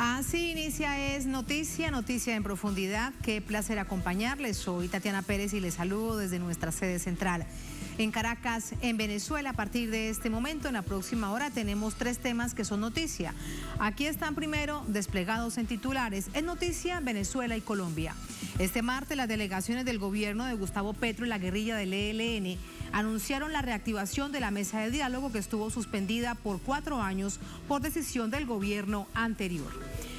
Así inicia Es Noticia, noticia en profundidad. Qué placer acompañarles. Soy Tatiana Pérez y les saludo desde nuestra sede central. En Caracas, en Venezuela, a partir de este momento, en la próxima hora, tenemos 3 temas que son noticia. Aquí están primero desplegados en titulares. Es noticia Venezuela y Colombia. Este martes, las delegaciones del gobierno de Gustavo Petro y la guerrilla del ELN anunciaron la reactivación de la mesa de diálogo que estuvo suspendida por 4 años por decisión del gobierno anterior.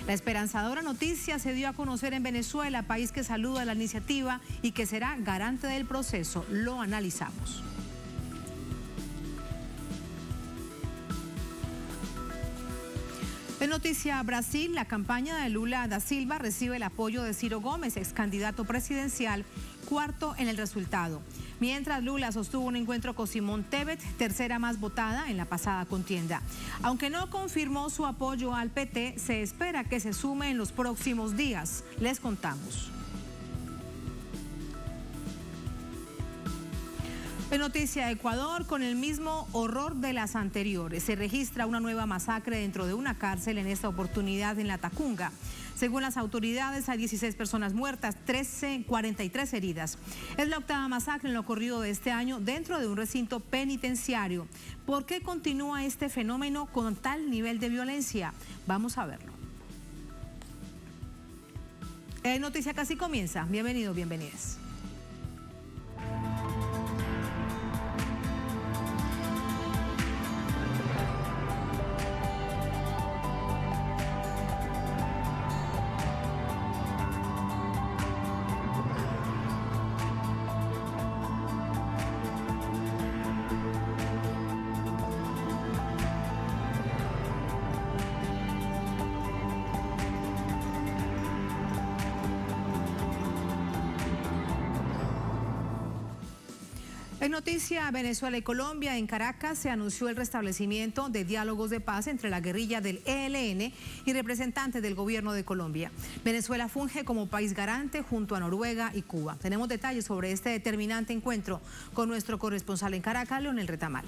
La esperanzadora noticia se dio a conocer en Venezuela, país que saluda la iniciativa y que será garante del proceso. Lo analizamos. En noticia Brasil, la campaña de Lula da Silva recibe el apoyo de Ciro Gómez, ex candidato presidencial, cuarto en el resultado. Mientras Lula sostuvo un encuentro con Simone Tebet, tercera más votada en la pasada contienda. Aunque no confirmó su apoyo al PT, se espera que se sume en los próximos días. Les contamos. En noticia Ecuador, con el mismo horror de las anteriores, se registra una nueva masacre dentro de una cárcel, en esta oportunidad en La Tacunga. Según las autoridades, hay 16 personas muertas, 43 heridas. Es la 8ª masacre en lo ocurrido de este año dentro de un recinto penitenciario. ¿Por qué continúa este fenómeno con tal nivel de violencia? Vamos a verlo. Noticia Casi comienza. Bienvenidos, bienvenidas. En noticia Venezuela y Colombia, en Caracas se anunció el restablecimiento de diálogos de paz entre la guerrilla del ELN y representantes del gobierno de Colombia. Venezuela funge como país garante junto a Noruega y Cuba. Tenemos detalles sobre este determinante encuentro con nuestro corresponsal en Caracas, Leonel Retamal.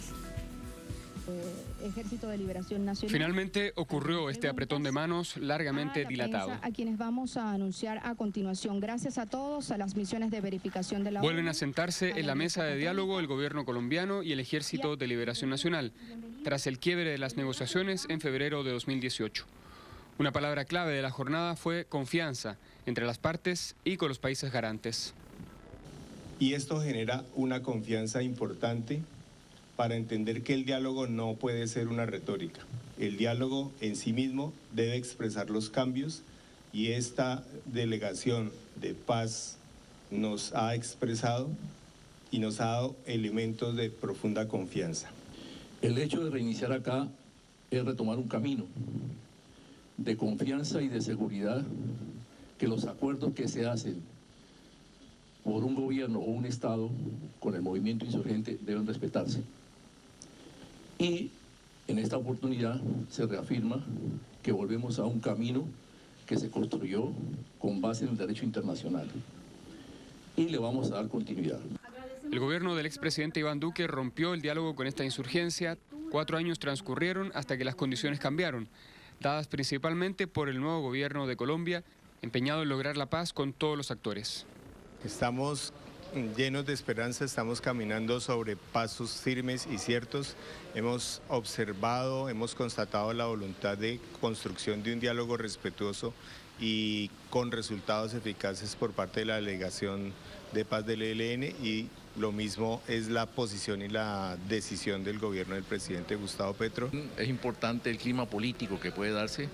Ejército de Liberación Nacional. Finalmente ocurrió este apretón de manos largamente dilatado. A quienes vamos a anunciar a continuación. Gracias a todos, a las misiones de verificación de la Vuelven a sentarse en la mesa de diálogo el gobierno colombiano y el Ejército de Liberación Nacional, tras el quiebre de las negociaciones en febrero de 2018. Una palabra clave de la jornada fue confianza entre las partes y con los países garantes. Y esto genera una confianza importante para entender que el diálogo no puede ser una retórica. El diálogo en sí mismo debe expresar los cambios y esta delegación de paz nos ha expresado y nos ha dado elementos de profunda confianza. El hecho de reiniciar acá es retomar un camino de confianza y de seguridad, que los acuerdos que se hacen por un gobierno o un Estado con el movimiento insurgente deben respetarse. Y en esta oportunidad se reafirma que volvemos a un camino que se construyó con base en el derecho internacional y le vamos a dar continuidad. El gobierno del expresidente Iván Duque rompió el diálogo con esta insurgencia. 4 años transcurrieron hasta que las condiciones cambiaron, dadas principalmente por el nuevo gobierno de Colombia, empeñado en lograr la paz con todos los actores. Estamos llenos de esperanza, estamos caminando sobre pasos firmes y ciertos. Hemos observado, hemos constatado la voluntad de construcción de un diálogo respetuoso y con resultados eficaces por parte de la delegación de paz del ELN, y lo mismo es la posición y la decisión del gobierno del presidente Gustavo Petro. Es importante el clima político que puede darse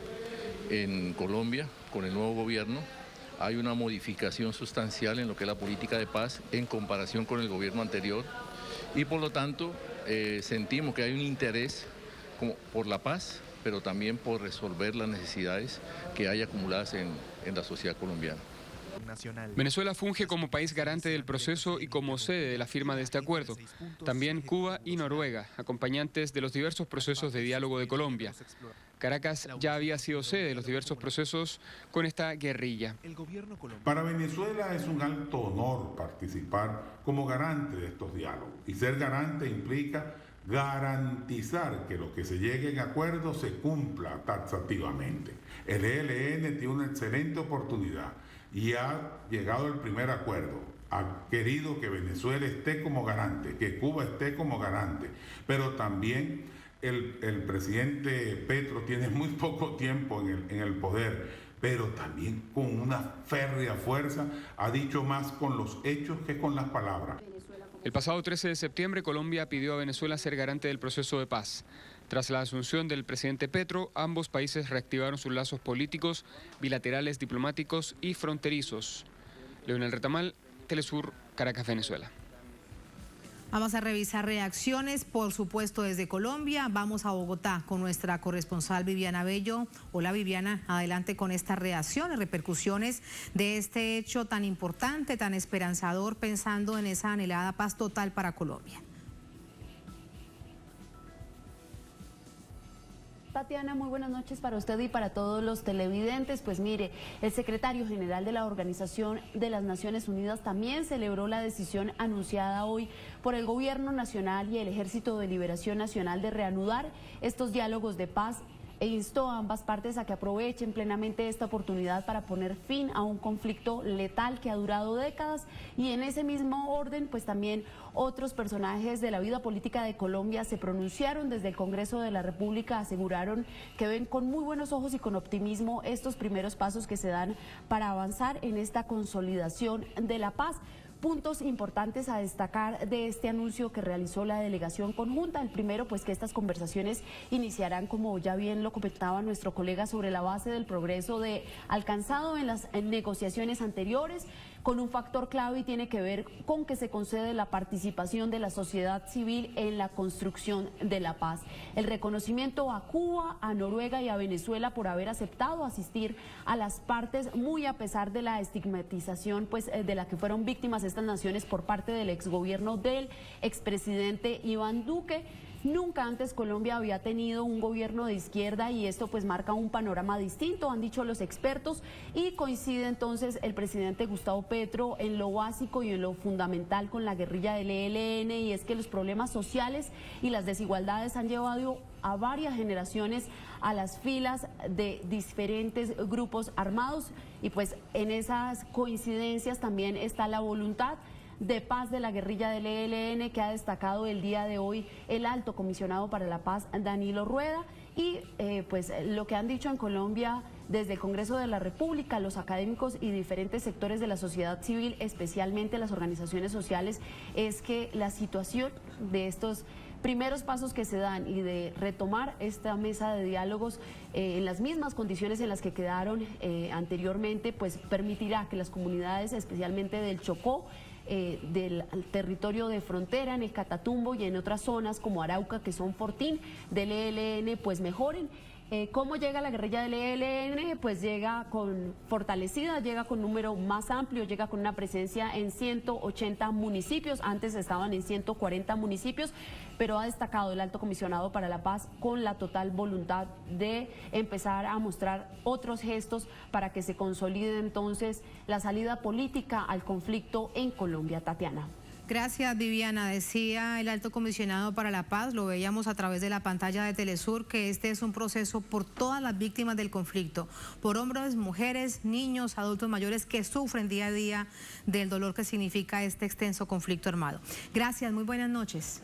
en Colombia con el nuevo gobierno. Hay una modificación sustancial en lo que es la política de paz en comparación con el gobierno anterior y por lo tanto sentimos que hay un interés por la paz, pero también por resolver las necesidades que hay acumuladas en la sociedad colombiana. Venezuela funge como país garante del proceso y como sede de la firma de este acuerdo. También Cuba y Noruega, acompañantes de los diversos procesos de diálogo de Colombia. Caracas ya había sido sede de los diversos procesos con esta guerrilla. Para Venezuela es un alto honor participar como garante de estos diálogos. Y ser garante implica garantizar que lo que se llegue en acuerdo se cumpla taxativamente. El ELN tiene una excelente oportunidad y ha llegado al primer acuerdo. Ha querido que Venezuela esté como garante, que Cuba esté como garante, pero también el presidente Petro tiene muy poco tiempo en el poder, pero también con una férrea fuerza ha dicho más con los hechos que con las palabras. El pasado 13 de septiembre, Colombia pidió a Venezuela ser garante del proceso de paz. Tras la asunción del presidente Petro, ambos países reactivaron sus lazos políticos, bilaterales, diplomáticos y fronterizos. Leonel Retamal, Telesur, Caracas, Venezuela. Vamos a revisar reacciones, por supuesto, desde Colombia. Vamos a Bogotá con nuestra corresponsal Viviana Bello. Hola, Viviana, adelante con estas reacciones, repercusiones de este hecho tan importante, tan esperanzador, pensando en esa anhelada paz total para Colombia. Tatiana, muy buenas noches para usted y para todos los televidentes. Pues mire, el secretario general de la Organización de las Naciones Unidas también celebró la decisión anunciada hoy por el Gobierno Nacional y el Ejército de Liberación Nacional de reanudar estos diálogos de paz e instó a ambas partes a que aprovechen plenamente esta oportunidad para poner fin a un conflicto letal que ha durado décadas. Y en ese mismo orden, pues también otros personajes de la vida política de Colombia se pronunciaron desde el Congreso de la República, aseguraron que ven con muy buenos ojos y con optimismo estos primeros pasos que se dan para avanzar en esta consolidación de la paz. Puntos importantes a destacar de este anuncio que realizó la delegación conjunta. El primero, pues que estas conversaciones iniciarán, como ya bien lo comentaba nuestro colega, sobre la base del progreso alcanzado en las negociaciones anteriores, con un factor clave y tiene que ver con que se concede la participación de la sociedad civil en la construcción de la paz. El reconocimiento a Cuba, a Noruega y a Venezuela por haber aceptado asistir a las partes, muy a pesar de la estigmatización pues de la que fueron víctimas estas naciones por parte del exgobierno del expresidente Iván Duque. Nunca antes Colombia había tenido un gobierno de izquierda y esto pues marca un panorama distinto, han dicho los expertos, y coincide entonces el presidente Gustavo Petro en lo básico y en lo fundamental con la guerrilla del ELN, y es que los problemas sociales y las desigualdades han llevado a varias generaciones a las filas de diferentes grupos armados, y pues en esas coincidencias también está la voluntad de paz de la guerrilla del ELN, que ha destacado el día de hoy el alto comisionado para la paz, Danilo Rueda, y pues lo que han dicho en Colombia desde el Congreso de la República, los académicos y diferentes sectores de la sociedad civil, especialmente las organizaciones sociales, es que la situación de estos primeros pasos que se dan y de retomar esta mesa de diálogos en las mismas condiciones en las que quedaron anteriormente, pues permitirá que las comunidades, especialmente del Chocó, del territorio de frontera, en el Catatumbo y en otras zonas como Arauca, que son fortín del ELN, pues mejoren. ¿Cómo llega la guerrilla del ELN? Pues llega fortalecida, llega con número más amplio, llega con una presencia en 180 municipios, antes estaban en 140 municipios, pero ha destacado el alto comisionado para la paz con la total voluntad de empezar a mostrar otros gestos para que se consolide entonces la salida política al conflicto en Colombia. Tatiana. Gracias, Viviana. Decía el alto comisionado para la paz, lo veíamos a través de la pantalla de Telesur, que este es un proceso por todas las víctimas del conflicto, por hombres, mujeres, niños, adultos mayores que sufren día a día del dolor que significa este extenso conflicto armado. Gracias, muy buenas noches.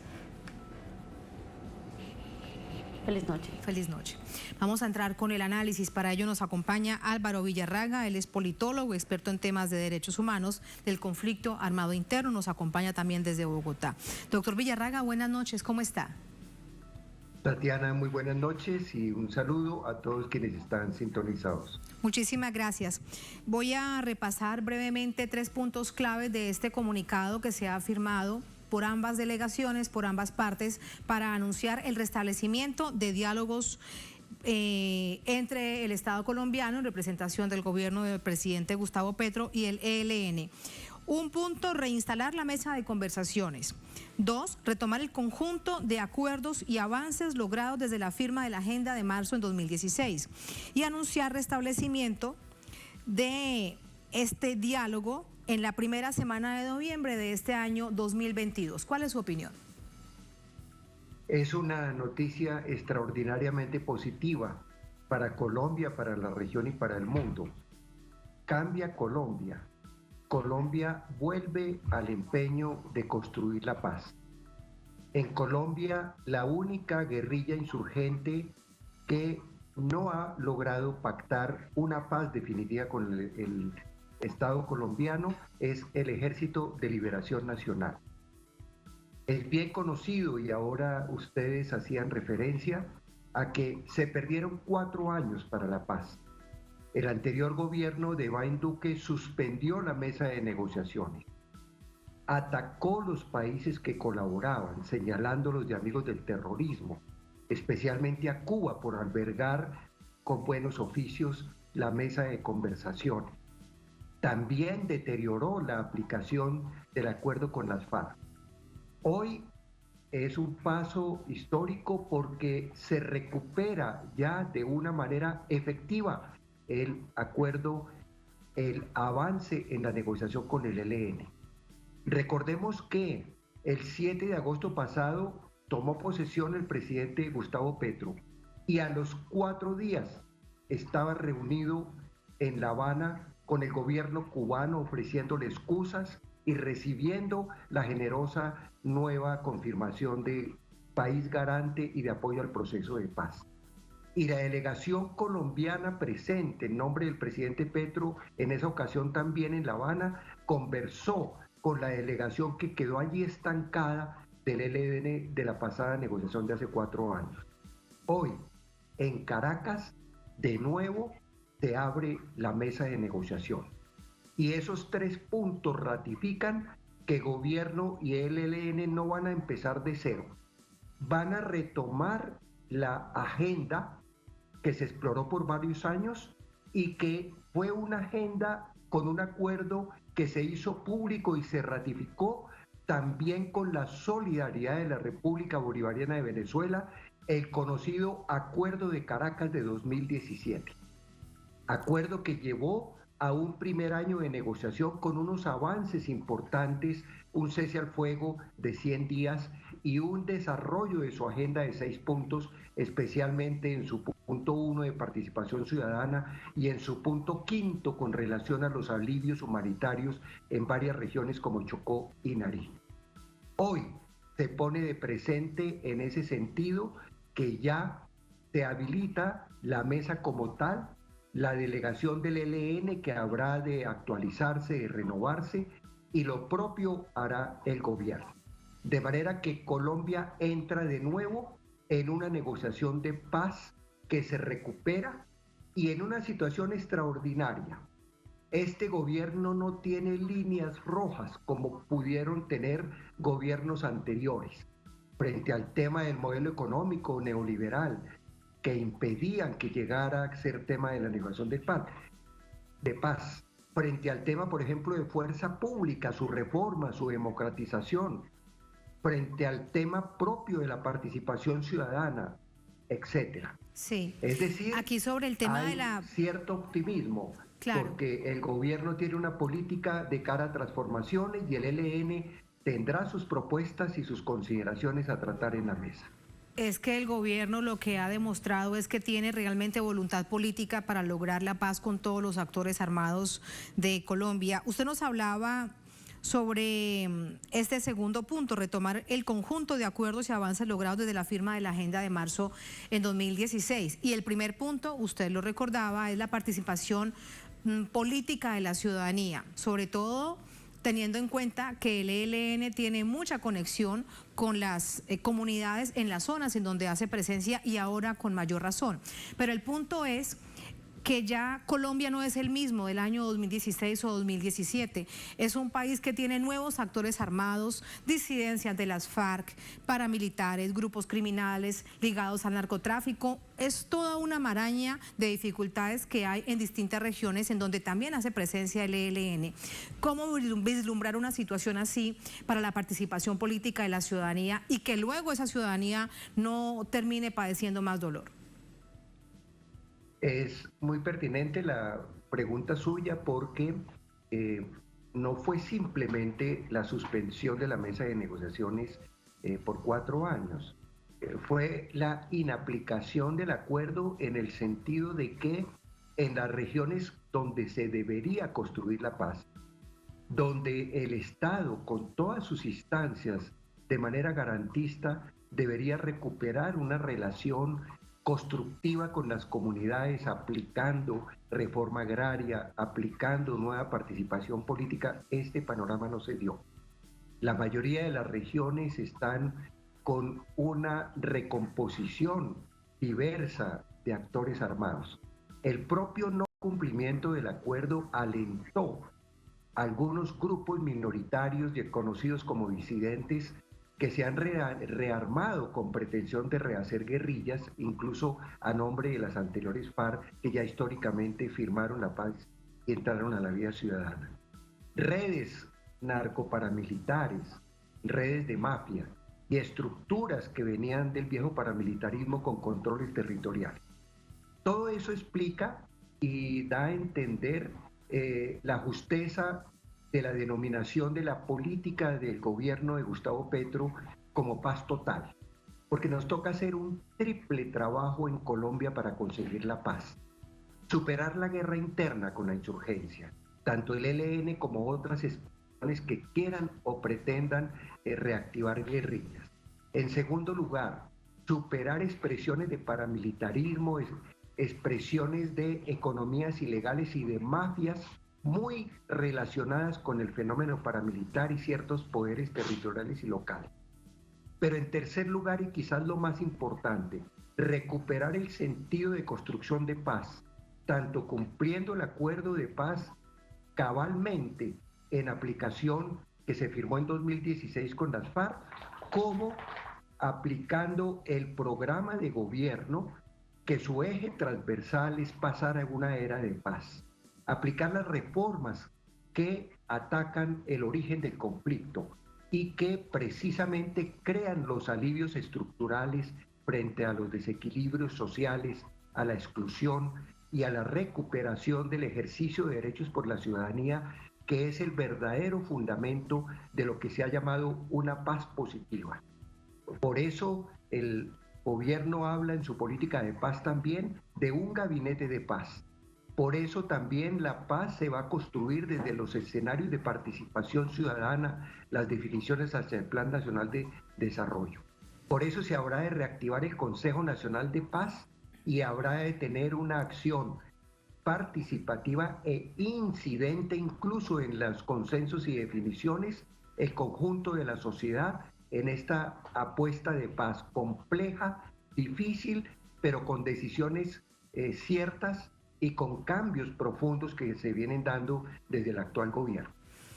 Feliz noche. Feliz noche. Vamos a entrar con el análisis. Para ello nos acompaña Álvaro Villarraga. Él es politólogo, experto en temas de derechos humanos, del conflicto armado interno. Nos acompaña también desde Bogotá. Doctor Villarraga, buenas noches. ¿Cómo está? Tatiana, muy buenas noches y un saludo a todos quienes están sintonizados. Muchísimas gracias. Voy a repasar brevemente 3 puntos claves de este comunicado que se ha firmado por ambas delegaciones, por ambas partes, para anunciar el restablecimiento de diálogos entre el Estado colombiano en representación del gobierno del presidente Gustavo Petro y el ELN. 1 punto, reinstalar la mesa de conversaciones. 2, retomar el conjunto de acuerdos y avances logrados desde la firma de la agenda de marzo en 2016 y anunciar restablecimiento de este diálogo en la primera semana de noviembre de este año 2022. ¿Cuál es su opinión? Es una noticia extraordinariamente positiva para Colombia, para la región y para el mundo. Cambia Colombia. Colombia vuelve al empeño de construir la paz. En Colombia, la única guerrilla insurgente que no ha logrado pactar una paz definitiva con el Estado colombiano es el Ejército de Liberación Nacional. Es bien conocido, y ahora ustedes hacían referencia a que se perdieron 4 años para la paz. El anterior gobierno de Iván Duque suspendió la mesa de negociaciones, atacó los países que colaboraban, señalándolos de amigos del terrorismo, especialmente a Cuba por albergar con buenos oficios la mesa de conversación. También deterioró la aplicación del acuerdo con las FARC. Hoy es un paso histórico porque se recupera ya de una manera efectiva el acuerdo, el avance en la negociación con el ELN. Recordemos que el 7 de agosto pasado tomó posesión el presidente Gustavo Petro y a los 4 días estaba reunido en La Habana con el gobierno cubano ofreciéndole excusas y recibiendo la generosa nueva confirmación de país garante y de apoyo al proceso de paz. Y la delegación colombiana presente en nombre del presidente Petro, en esa ocasión también en La Habana, conversó con la delegación que quedó allí estancada del ELN de la pasada negociación de hace 4 años. Hoy, en Caracas, de nuevo, se abre la mesa de negociación. Y esos 3 puntos ratifican que gobierno y el ELN no van a empezar de cero. Van a retomar la agenda que se exploró por varios años y que fue una agenda con un acuerdo que se hizo público y se ratificó también con la solidaridad de la República Bolivariana de Venezuela, el conocido Acuerdo de Caracas de 2017. Acuerdo que llevó a un primer año de negociación con unos avances importantes, un cese al fuego de 100 días y un desarrollo de su agenda de 6 puntos, especialmente en su punto 1 de participación ciudadana y en su punto 5 con relación a los alivios humanitarios en varias regiones como Chocó y Nariño. Hoy se pone de presente en ese sentido que ya se habilita la mesa como tal, la delegación del ELN que habrá de actualizarse, de renovarse, y lo propio hará el gobierno. De manera que Colombia entra de nuevo en una negociación de paz que se recupera y en una situación extraordinaria. Este gobierno no tiene líneas rojas como pudieron tener gobiernos anteriores frente al tema del modelo económico neoliberal que impedían que llegara a ser tema de la negociación de paz, frente al tema, por ejemplo, de fuerza pública, su reforma, su democratización, frente al tema propio de la participación ciudadana, etcétera. Sí. Es decir, aquí sobre el tema hay de la cierto optimismo, claro, porque el gobierno tiene una política de cara a transformaciones y el ELN tendrá sus propuestas y sus consideraciones a tratar en la mesa. Es que el gobierno lo que ha demostrado es que tiene realmente voluntad política para lograr la paz con todos los actores armados de Colombia. Usted nos hablaba sobre este segundo punto, retomar el conjunto de acuerdos y avances logrados desde la firma de la agenda de marzo en 2016. Y el primer punto, usted lo recordaba, es la participación política de la ciudadanía, sobre todo teniendo en cuenta que el ELN tiene mucha conexión con las comunidades en las zonas en donde hace presencia y ahora con mayor razón. Pero el punto es que ya Colombia no es el mismo del año 2016 o 2017. Es un país que tiene nuevos actores armados, disidencias de las FARC, paramilitares, grupos criminales ligados al narcotráfico. Es toda una maraña de dificultades que hay en distintas regiones en donde también hace presencia el ELN. ¿Cómo vislumbrar una situación así para la participación política de la ciudadanía y que luego esa ciudadanía no termine padeciendo más dolor? Es muy pertinente la pregunta suya porque no fue simplemente la suspensión de la mesa de negociaciones por 4 años. fue la inaplicación del acuerdo en el sentido de que en las regiones donde se debería construir la paz, donde el Estado, con todas sus instancias, de manera garantista, debería recuperar una relación constructiva con las comunidades, aplicando reforma agraria, aplicando nueva participación política, este panorama no se dio. La mayoría de las regiones están con una recomposición diversa de actores armados. El propio no cumplimiento del acuerdo alentó a algunos grupos minoritarios y conocidos como disidentes que se han rearmado con pretensión de rehacer guerrillas, incluso a nombre de las anteriores FARC, que ya históricamente firmaron la paz y entraron a la vida ciudadana. Redes narcoparamilitares, redes de mafia y estructuras que venían del viejo paramilitarismo con controles territoriales. Todo eso explica y da a entender la justeza de la denominación de la política del gobierno de Gustavo Petro como paz total, porque nos toca hacer un triple trabajo en Colombia para conseguir la paz. Superar la guerra interna con la insurgencia, tanto el ELN como otras expresiones que quieran o pretendan reactivar guerrillas. En segundo lugar, superar expresiones de paramilitarismo, expresiones de economías ilegales y de mafias muy relacionadas con el fenómeno paramilitar y ciertos poderes territoriales y locales. Pero en tercer lugar, y quizás lo más importante, recuperar el sentido de construcción de paz, tanto cumpliendo el acuerdo de paz cabalmente en aplicación que se firmó en 2016 con las FARC, como aplicando el programa de gobierno que su eje transversal es pasar a una era de paz. Aplicar las reformas que atacan el origen del conflicto y que precisamente crean los alivios estructurales frente a los desequilibrios sociales, a la exclusión y a la recuperación del ejercicio de derechos por la ciudadanía, que es el verdadero fundamento de lo que se ha llamado una paz positiva. Por eso el gobierno habla en su política de paz también de un gabinete de paz. Por eso también la paz se va a construir desde los escenarios de participación ciudadana, las definiciones hacia el Plan Nacional de Desarrollo. Por eso se habrá de reactivar el Consejo Nacional de Paz y habrá de tener una acción participativa e incidente incluso en los consensos y definiciones, el conjunto de la sociedad en esta apuesta de paz compleja, difícil, pero con decisiones ciertas y con cambios profundos que se vienen dando desde el actual gobierno.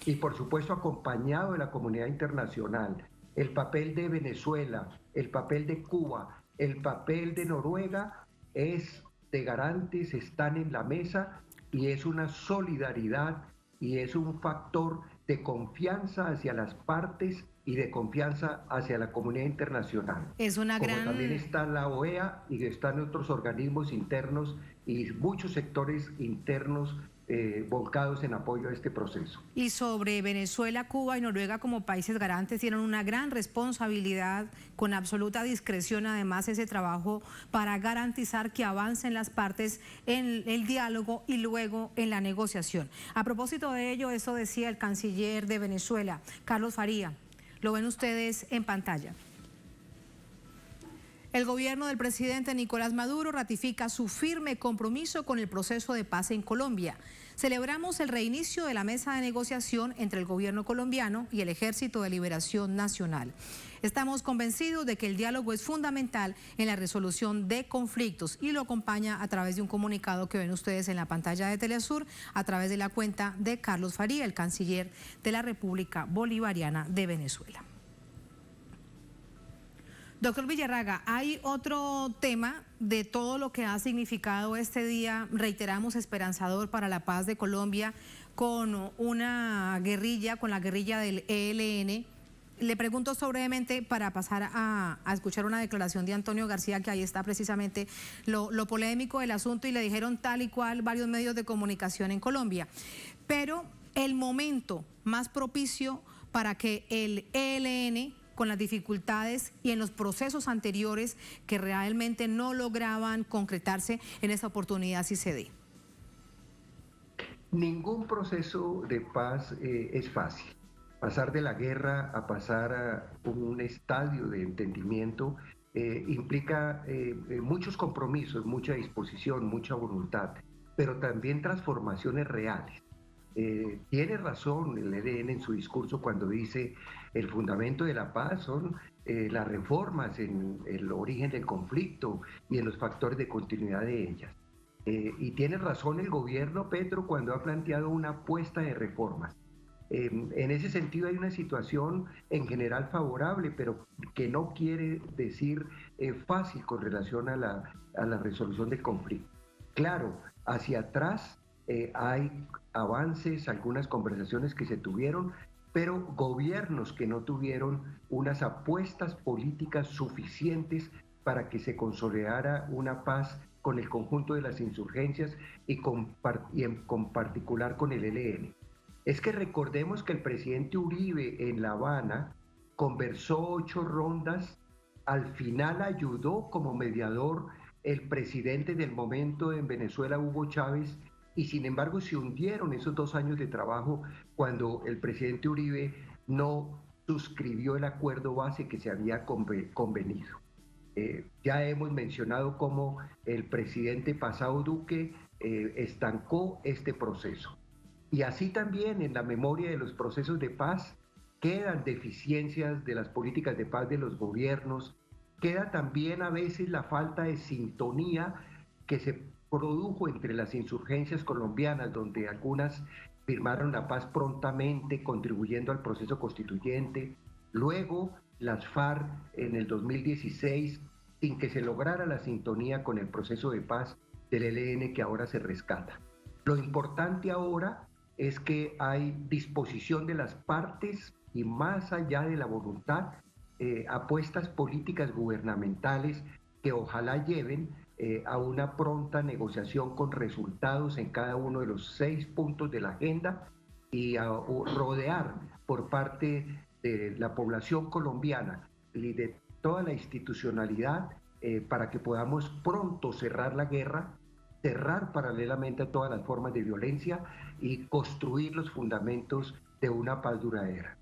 Y por supuesto acompañado de la comunidad internacional, el papel de Venezuela, el papel de Cuba, el papel de Noruega es de garantes, están en la mesa y es una solidaridad y es un factor de confianza hacia las partes y de confianza hacia la comunidad internacional. Es una Como también está la OEA y están otros organismos internos y muchos sectores internos volcados en apoyo a este proceso. Y sobre Venezuela, Cuba y Noruega como países garantes tienen una gran responsabilidad, con absoluta discreción además, ese trabajo para garantizar que avancen las partes en el diálogo y luego en la negociación. A propósito de ello, eso decía el canciller de Venezuela, Carlos Faría. Lo ven ustedes en pantalla. El gobierno del presidente Nicolás Maduro ratifica su firme compromiso con el proceso de paz en Colombia. Celebramos el reinicio de la mesa de negociación entre el gobierno colombiano y el Ejército de Liberación Nacional. Estamos convencidos de que el diálogo es fundamental en la resolución de conflictos y lo acompaña a través de un comunicado que ven ustedes en la pantalla de Telesur a través de la cuenta de Carlos Faría, el canciller de la República Bolivariana de Venezuela. Doctor Villarraga, hay otro tema de todo lo que ha significado este día, reiteramos, esperanzador para la paz de Colombia, con una guerrilla, con la guerrilla del ELN. Le pregunto brevemente para pasar a escuchar una declaración de Antonio García, que ahí está precisamente lo polémico del asunto, y le dijeron tal y cual varios medios de comunicación en Colombia. Pero el momento más propicio para que el ELN con las dificultades y en los procesos anteriores que realmente no lograban concretarse, en esta oportunidad sí se dé? Ningún proceso de paz es fácil. Pasar de la guerra a pasar a un estadio de entendimiento implica muchos compromisos, mucha disposición, mucha voluntad, pero también transformaciones reales. Tiene razón el ELN en su discurso cuando dice el fundamento de la paz son las reformas en el origen del conflicto y en los factores de continuidad de ellas. Y tiene razón el gobierno Petro cuando ha planteado una apuesta de reformas. En ese sentido hay una situación en general favorable, pero que no quiere decir fácil con relación a la resolución del conflicto. Claro, hacia atrás hay avances, algunas conversaciones que se tuvieron, pero gobiernos que no tuvieron unas apuestas políticas suficientes para que se consolidara una paz con el conjunto de las insurgencias y con particular con el ELN. Es que recordemos que el presidente Uribe en La Habana conversó 8 rondas, al final ayudó como mediador el presidente del momento en Venezuela, Hugo Chávez, y sin embargo se hundieron esos 2 años de trabajo cuando el presidente Uribe no suscribió el acuerdo base que se había convenido. Ya hemos mencionado cómo el presidente pasado Duque estancó este proceso. Y así también en la memoria de los procesos de paz quedan deficiencias de las políticas de paz de los gobiernos, queda también a veces la falta de sintonía que se produjo entre las insurgencias colombianas, donde algunas firmaron la paz prontamente, contribuyendo al proceso constituyente, luego las FARC en el 2016, sin que se lograra la sintonía con el proceso de paz del ELN que ahora se rescata. Lo importante ahora es que hay disposición de las partes y más allá de la voluntad, apuestas políticas gubernamentales que ojalá lleven a una pronta negociación con resultados en cada uno de los 6 puntos de la agenda y a rodear por parte de la población colombiana y de toda la institucionalidad para que podamos pronto cerrar la guerra, cerrar paralelamente a todas las formas de violencia y construir los fundamentos de una paz duradera.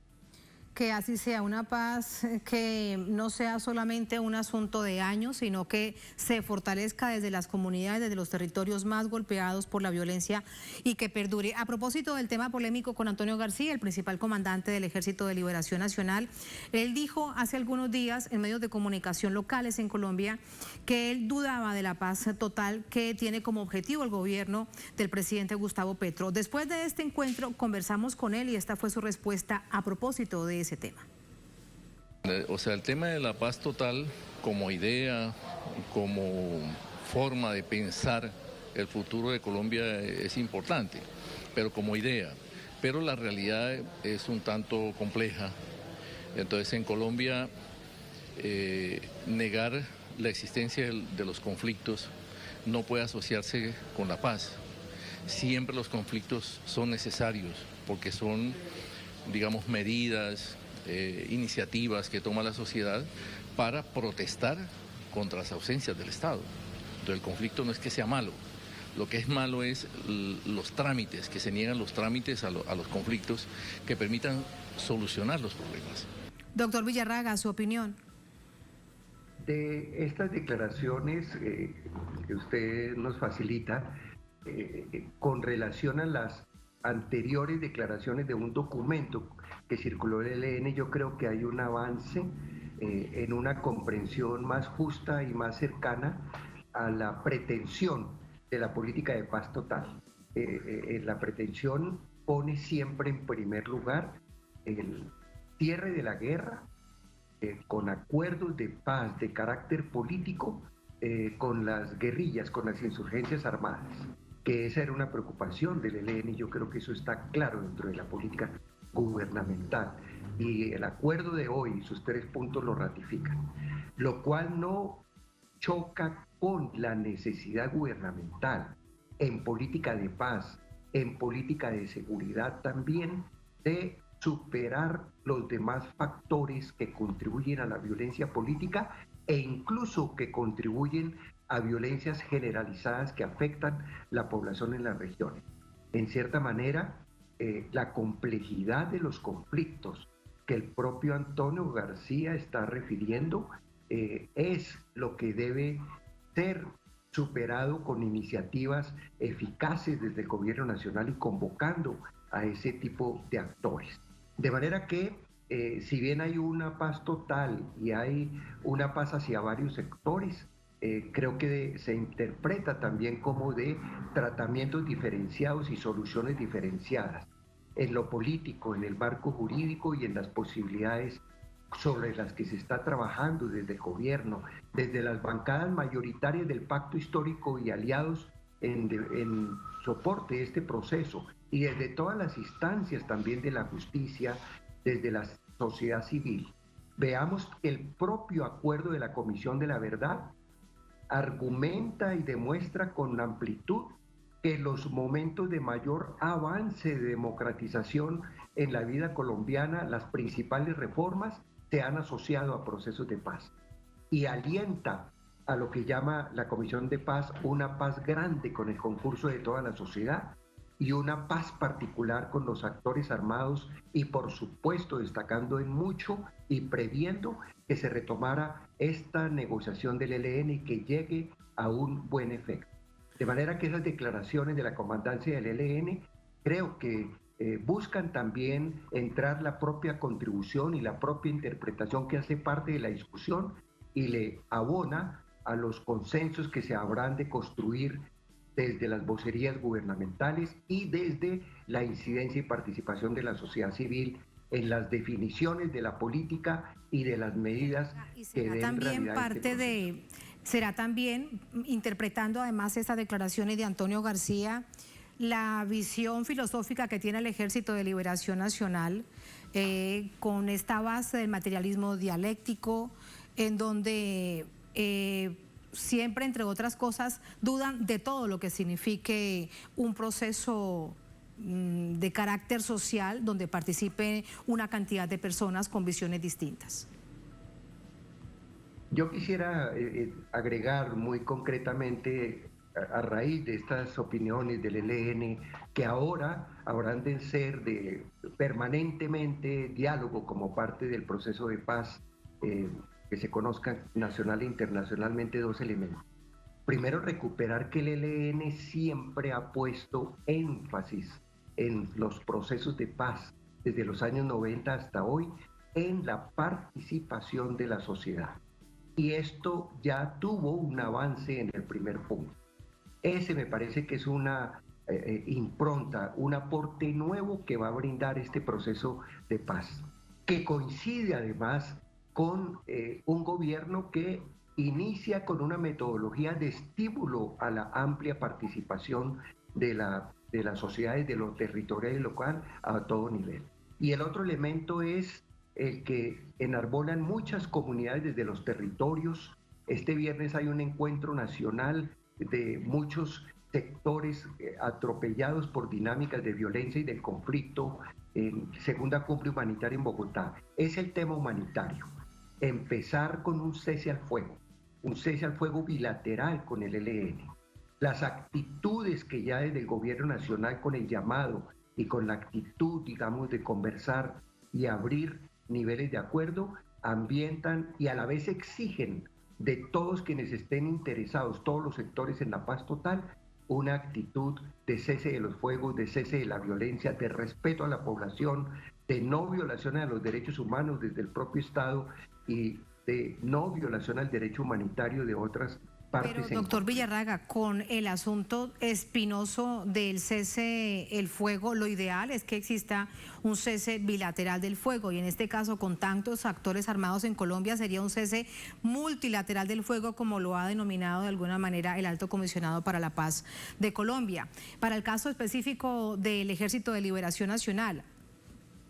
Que así sea, una paz que no sea solamente un asunto de años, sino que se fortalezca desde las comunidades, desde los territorios más golpeados por la violencia y que perdure. A propósito del tema polémico con Antonio García, el principal comandante del Ejército de Liberación Nacional, él dijo hace algunos días en medios de comunicación locales en Colombia que él dudaba de la paz total que tiene como objetivo el gobierno del presidente Gustavo Petro. Después de este encuentro conversamos con él y esta fue su respuesta a propósito de ese tema. O sea, el tema de la paz total como idea, como forma de pensar el futuro de Colombia es importante, pero como idea. Pero la realidad es un tanto compleja. Entonces en Colombia negar la existencia de los conflictos no puede asociarse con la paz. Siempre los conflictos son necesarios porque son, digamos, medidas, iniciativas que toma la sociedad para protestar contra las ausencias del Estado. Entonces el conflicto no es que sea malo, lo que es malo es los trámites, que se niegan los trámites a los conflictos que permitan solucionar los problemas. Doctor Villarraga, su opinión. De estas declaraciones que usted nos facilita, con relación a las anteriores declaraciones de un documento que circuló el ELN, yo creo que hay un avance en una comprensión más justa y más cercana a la pretensión de la política de paz total. La pretensión pone siempre en primer lugar el cierre de la guerra con acuerdos de paz de carácter político con las guerrillas, con las insurgencias armadas, que esa era una preocupación del ELN y yo creo que eso está claro dentro de la política gubernamental y el acuerdo de hoy, sus 3 puntos lo ratifican, lo cual no choca con la necesidad gubernamental en política de paz, en política de seguridad también, de superar los demás factores que contribuyen a la violencia política e incluso que contribuyen a violencias generalizadas que afectan la población en las regiones. En cierta manera, la complejidad de los conflictos que el propio Antonio García está refiriendo es lo que debe ser superado con iniciativas eficaces desde el gobierno nacional y convocando a ese tipo de actores. De manera que, si bien hay una paz total y hay una paz hacia varios sectores, creo que se interpreta también como de tratamientos diferenciados y soluciones diferenciadas en lo político, en el marco jurídico y en las posibilidades sobre las que se está trabajando desde el gobierno, desde las bancadas mayoritarias del pacto histórico y aliados en soporte de este proceso, y desde todas las instancias también de la justicia, desde la sociedad civil. Veamos que el propio acuerdo de la Comisión de la Verdad argumenta y demuestra con amplitud que los momentos de mayor avance de democratización en la vida colombiana, las principales reformas, se han asociado a procesos de paz y alienta a lo que llama la Comisión de Paz una paz grande con el concurso de toda la sociedad y una paz particular con los actores armados y por supuesto destacando en mucho y previendo que se retomara esta negociación del ELN y que llegue a un buen efecto. De manera que esas declaraciones de la comandancia del ELN creo que buscan también entrar la propia contribución y la propia interpretación que hace parte de la discusión y le abona a los consensos que se habrán de construir desde las vocerías gubernamentales y desde la incidencia y participación de la sociedad civil en las definiciones de la política y de las medidas que den realidad a este proceso. Será también, interpretando además estas declaraciones de Antonio García, la visión filosófica que tiene el Ejército de Liberación Nacional con esta base del materialismo dialéctico, en donde siempre, entre otras cosas, dudan de todo lo que signifique un proceso de carácter social donde participe una cantidad de personas con visiones distintas. Yo quisiera agregar muy concretamente, a raíz de estas opiniones del ELN, que ahora habrán de ser de permanentemente diálogo como parte del proceso de paz, que se conozcan nacional e internacionalmente dos elementos. Primero, recuperar que el ELN siempre ha puesto énfasis en los procesos de paz, desde los años 90 hasta hoy, en la participación de la sociedad. Y esto ya tuvo un avance en el primer punto. Ese me parece que es una impronta, un aporte nuevo que va a brindar este proceso de paz, que coincide además con un gobierno que inicia con una metodología de estímulo a la amplia participación de las sociedades, de lo territorial y local a todo nivel. Y el otro elemento es el que enarbolan muchas comunidades desde los territorios. Este viernes hay un encuentro nacional de muchos sectores atropellados por dinámicas de violencia y del conflicto, en segunda cumbre humanitaria en Bogotá. Es el tema humanitario. Empezar con un cese al fuego bilateral con el ELN. Las actitudes que ya desde el gobierno nacional, con el llamado y con la actitud, digamos, de conversar y abrir niveles de acuerdo, ambientan y a la vez exigen de todos quienes estén interesados, todos los sectores en la paz total, una actitud de cese de los fuegos, de cese de la violencia, de respeto a la población, de no violación a los derechos humanos desde el propio Estado y de no violación al derecho humanitario de otras partes. Pero, doctor Villarraga, con el asunto espinoso del cese el fuego, lo ideal es que exista un cese bilateral del fuego y en este caso con tantos actores armados en Colombia sería un cese multilateral del fuego, como lo ha denominado de alguna manera el Alto Comisionado para la Paz de Colombia. Para el caso específico del Ejército de Liberación Nacional,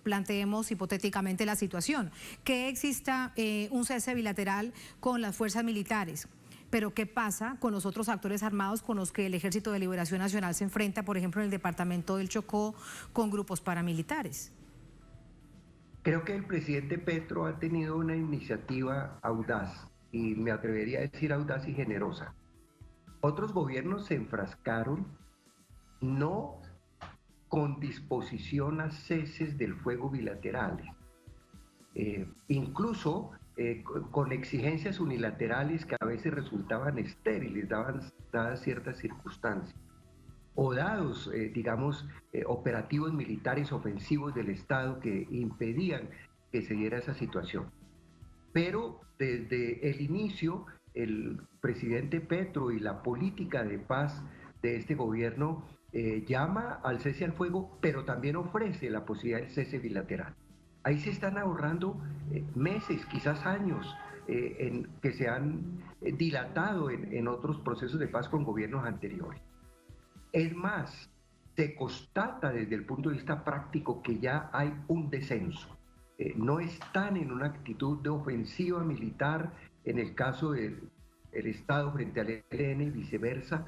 planteemos hipotéticamente la situación, que exista un cese bilateral con las fuerzas militares. Pero ¿qué pasa con los otros actores armados con los que el Ejército de Liberación Nacional se enfrenta, por ejemplo, en el departamento del Chocó, con grupos paramilitares? Creo que el presidente Petro ha tenido una iniciativa audaz, y me atrevería a decir audaz y generosa. Otros gobiernos se enfrascaron no con disposición a ceses del fuego bilaterales, incluso con exigencias unilaterales que a veces resultaban estériles, dadas ciertas circunstancias, o dados, operativos militares ofensivos del Estado que impedían que se diera esa situación. Pero desde el inicio, el presidente Petro y la política de paz de este gobierno llama al cese al fuego, pero también ofrece la posibilidad del cese bilateral. Ahí se están ahorrando meses, quizás años, que se han dilatado en otros procesos de paz con gobiernos anteriores. Es más, se constata desde el punto de vista práctico que ya hay un descenso. No están en una actitud de ofensiva militar en el caso del Estado frente al ELN y viceversa.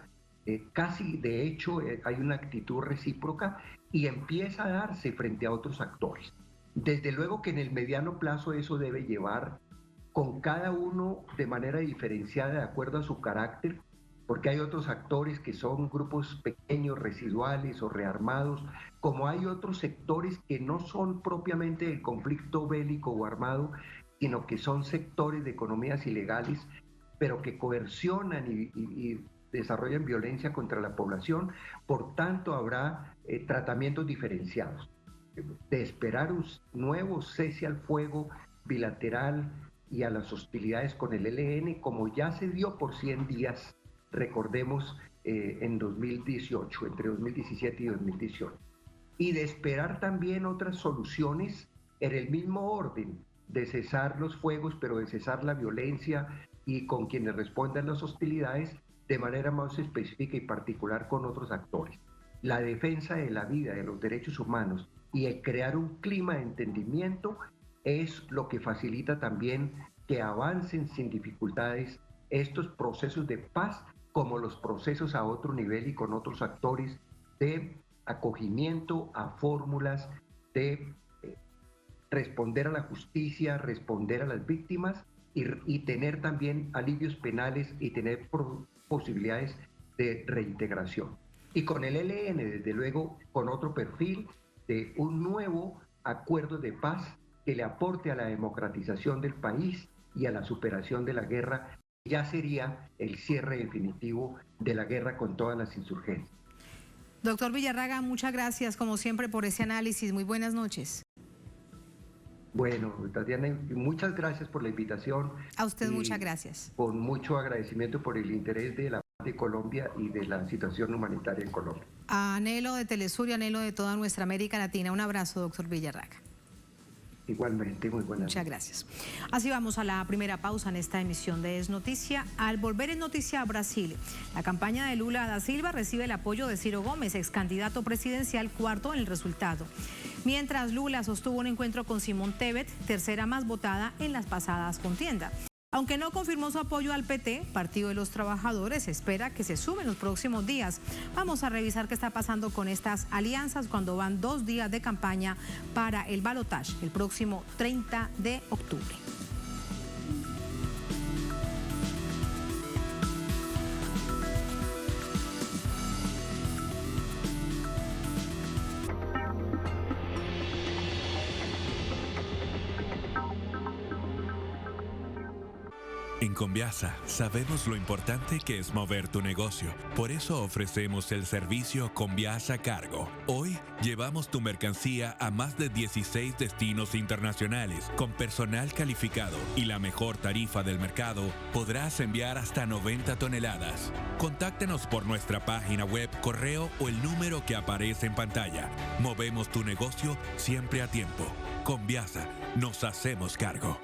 Casi de hecho hay una actitud recíproca y empieza a darse frente a otros actores. Desde luego que en el mediano plazo eso debe llevar con cada uno de manera diferenciada de acuerdo a su carácter, porque hay otros actores que son grupos pequeños, residuales o rearmados, como hay otros sectores que no son propiamente del conflicto bélico o armado, sino que son sectores de economías ilegales, pero que coercionan y desarrollan violencia contra la población. Por tanto, habrá tratamientos diferenciados. De esperar un nuevo cese al fuego bilateral y a las hostilidades con el ELN, como ya se dio por 100 días, recordemos, en 2018, entre 2017 y 2018. Y de esperar también otras soluciones en el mismo orden, de cesar los fuegos, pero de cesar la violencia y con quienes respondan las hostilidades de manera más específica y particular con otros actores. La defensa de la vida, de los derechos humanos y el crear un clima de entendimiento es lo que facilita también que avancen sin dificultades estos procesos de paz, como los procesos a otro nivel y con otros actores de acogimiento a fórmulas de responder a la justicia, responder a las víctimas y tener también alivios penales y tener posibilidades de reintegración. Y con el ELN, desde luego, con otro perfil de un nuevo acuerdo de paz que le aporte a la democratización del país y a la superación de la guerra. Ya sería el cierre definitivo de la guerra con todas las insurgencias. Doctor Villarraga, muchas gracias como siempre por ese análisis. Muy buenas noches. Bueno, Tatiana, muchas gracias por la invitación. A usted muchas gracias. Con mucho agradecimiento por el interés de la de Colombia y de la situación humanitaria en Colombia. Anhelo de Telesur y anhelo de toda nuestra América Latina. Un abrazo, doctor Villarraga. Igualmente, muy buenas. Muchas gracias. Así vamos a la primera pausa en esta emisión de Es Noticia. Al volver en Noticia a Brasil, la campaña de Lula da Silva recibe el apoyo de Ciro Gómez, ex candidato presidencial, cuarto en el resultado. Mientras Lula sostuvo un encuentro con Simone Tebet, tercera más votada en las pasadas contiendas. Aunque no confirmó su apoyo al PT, Partido de los Trabajadores, espera que se sume en los próximos días. Vamos a revisar qué está pasando con estas alianzas cuando van 2 días de campaña para el balotaje el próximo 30 de octubre. En Conviasa sabemos lo importante que es mover tu negocio. Por eso ofrecemos el servicio Conviasa Cargo. Hoy llevamos tu mercancía a más de 16 destinos internacionales. Con personal calificado y la mejor tarifa del mercado, podrás enviar hasta 90 toneladas. Contáctenos por nuestra página web, correo o el número que aparece en pantalla. Movemos tu negocio siempre a tiempo. Conviasa, nos hacemos cargo.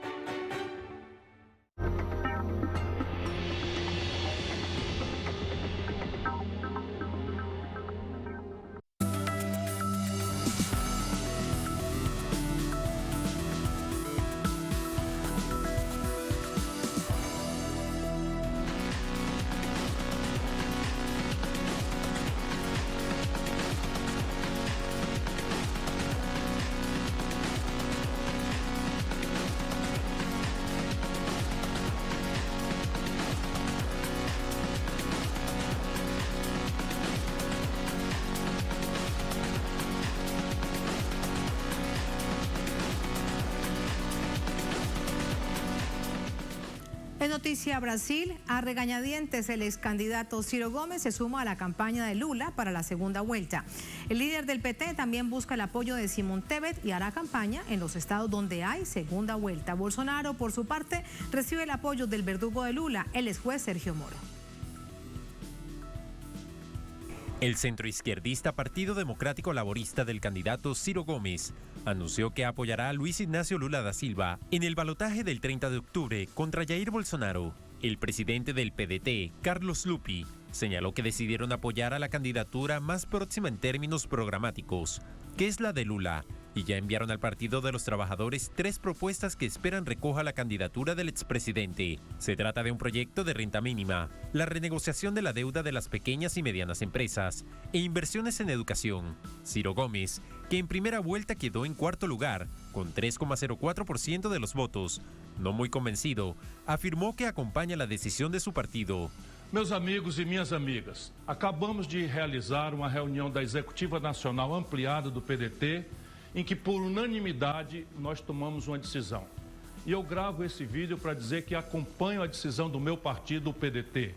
En noticia Brasil, a regañadientes el ex candidato Ciro Gómez se suma a la campaña de Lula para la segunda vuelta. El líder del PT también busca el apoyo de Simón Tebet y hará campaña en los estados donde hay segunda vuelta. Bolsonaro, por su parte, recibe el apoyo del verdugo de Lula, el ex juez Sergio Moro. El centroizquierdista Partido Democrático Laborista del candidato Ciro Gómez anunció que apoyará a Luis Ignacio Lula da Silva en el balotaje del 30 de octubre contra Jair Bolsonaro. El presidente del PDT, Carlos Lupi, señaló que decidieron apoyar a la candidatura más próxima en términos programáticos, que es la de Lula, y ya enviaron al Partido de los Trabajadores 3 propuestas que esperan recoja la candidatura del expresidente. Se trata de un proyecto de renta mínima, la renegociación de la deuda de las pequeñas y medianas empresas e inversiones en educación. Ciro Gómez, que en primera vuelta quedó en cuarto lugar, con 3,04% de los votos, no muy convencido, afirmó que acompaña la decisión de su partido. Meus amigos e minhas amigas, acabamos de realizar uma reunião da Executiva Nacional ampliada do PDT, em que por unanimidade nós tomamos uma decisão. E eu gravo esse vídeo para dizer que acompanho a decisão do meu partido, o PDT.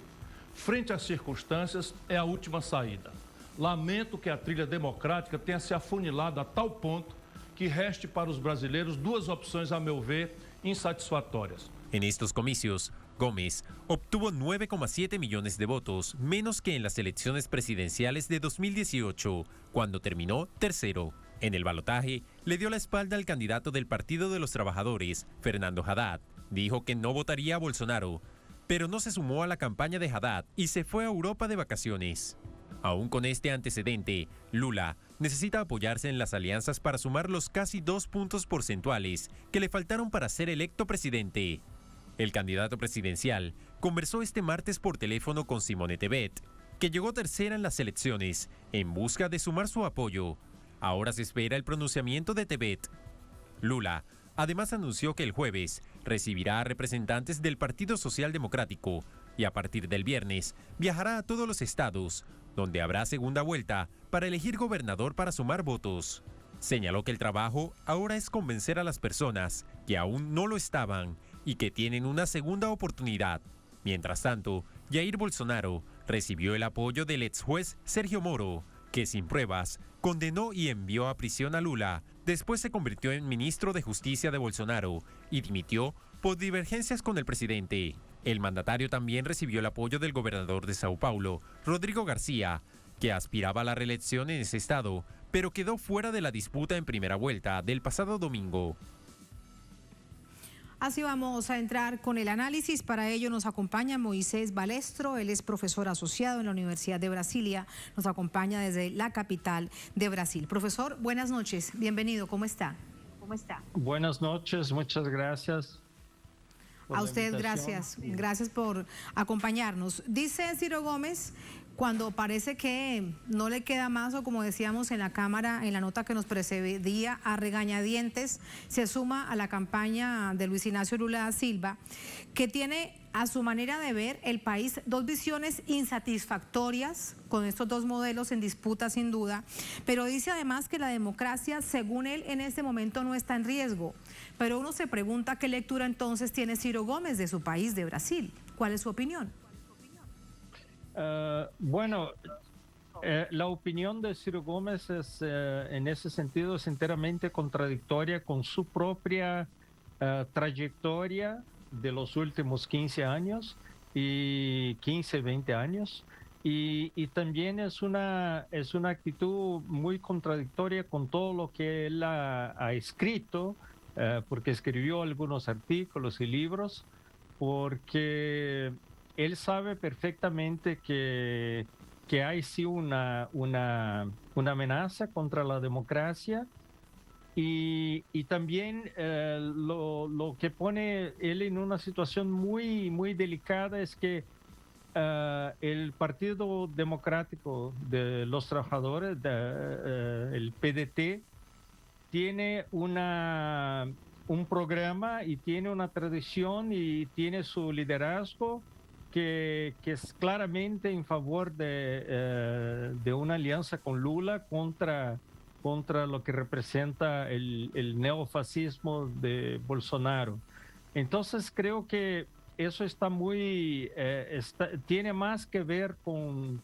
Frente às circunstâncias, é a última saída. Lamento que a trilha democrática tenha se afunilado a tal ponto que reste para os brasileiros 2 opções, a meu ver, insatisfatórias. En estos comicios, Gómez obtuvo 9,7 millones de votos, menos que en las elecciones presidenciales de 2018, cuando terminó tercero. En el balotaje, le dio la espalda al candidato del Partido de los Trabajadores, Fernando Haddad. Dijo que no votaría a Bolsonaro, pero no se sumó a la campaña de Haddad y se fue a Europa de vacaciones. Aún con este antecedente, Lula necesita apoyarse en las alianzas para sumar los casi 2 puntos porcentuales que le faltaron para ser electo presidente. El candidato presidencial conversó este martes por teléfono con Simone Tebet, que llegó tercera en las elecciones, en busca de sumar su apoyo. Ahora se espera el pronunciamiento de Tebet. Lula además anunció que el jueves recibirá a representantes del Partido Social Democrático y a partir del viernes viajará a todos los estados, donde habrá segunda vuelta para elegir gobernador para sumar votos. Señaló que el trabajo ahora es convencer a las personas que aún no lo estaban y que tienen una segunda oportunidad. Mientras tanto, Jair Bolsonaro recibió el apoyo del ex juez Sergio Moro, que sin pruebas condenó y envió a prisión a Lula. Después se convirtió en ministro de Justicia de Bolsonaro y dimitió por divergencias con el presidente. El mandatario también recibió el apoyo del gobernador de Sao Paulo, Rodrigo García, que aspiraba a la reelección en ese estado, pero quedó fuera de la disputa en primera vuelta del pasado domingo. Así vamos a entrar con el análisis. Para ello nos acompaña Moisés Balestro. Él es profesor asociado en la Universidad de Brasilia. Nos acompaña desde la capital de Brasil. Profesor, buenas noches. Bienvenido. ¿Cómo está? Buenas noches. Muchas gracias. A usted, gracias. Gracias por acompañarnos. Dice Ciro Gómez, cuando parece que no le queda más, o como decíamos en la Cámara, en la nota que nos precedía, a regañadientes, se suma a la campaña de Luis Ignacio Lula da Silva, que tiene a su manera de ver el país 2 visiones insatisfactorias con estos 2 modelos en disputa sin duda, pero dice además que la democracia, según él, en este momento no está en riesgo. Pero uno se pregunta qué lectura entonces tiene Ciro Gómez de su país, de Brasil. ¿Cuál es su opinión? La opinión de Ciro Gómez es, en ese sentido, es enteramente contradictoria con su propia trayectoria de los últimos 15 años y 15, 20 años. Y también es una actitud muy contradictoria con todo lo que él ha escrito, porque escribió algunos artículos y libros, porque él sabe perfectamente que hay sí una amenaza contra la democracia y también lo que pone él en una situación muy, muy delicada es que el Partido Democrático de los Trabajadores, el PDT, tiene un programa y tiene una tradición y tiene su liderazgo que es claramente en favor de una alianza con Lula contra lo que representa el neofascismo de Bolsonaro. Entonces creo que eso está muy, tiene más que ver con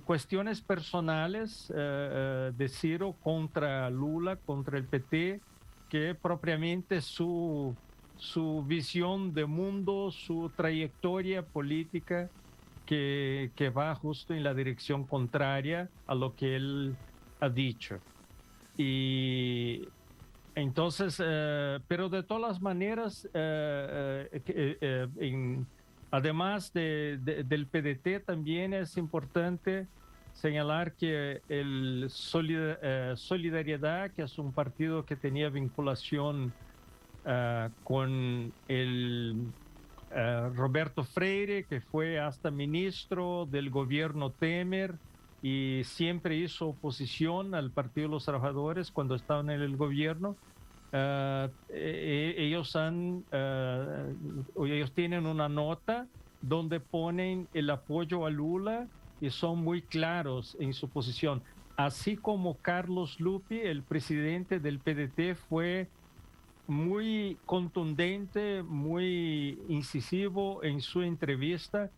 cuestiones personales de Ciro contra Lula, contra el PT, que propiamente su visión de mundo, su trayectoria política, que va justo en la dirección contraria a lo que él ha dicho. Y entonces, pero de todas las maneras, además del PDT, también es importante señalar que el Solidaridad, que es un partido que tenía vinculación con el Roberto Freire, que fue hasta ministro del gobierno Temer y siempre hizo oposición al Partido de los Trabajadores cuando estaban en el gobierno. Ellos tienen una nota donde ponen el apoyo a Lula y son muy claros en su posición. Así como Carlos Lupi, el presidente del PDT, fue muy contundente, muy incisivo en su entrevista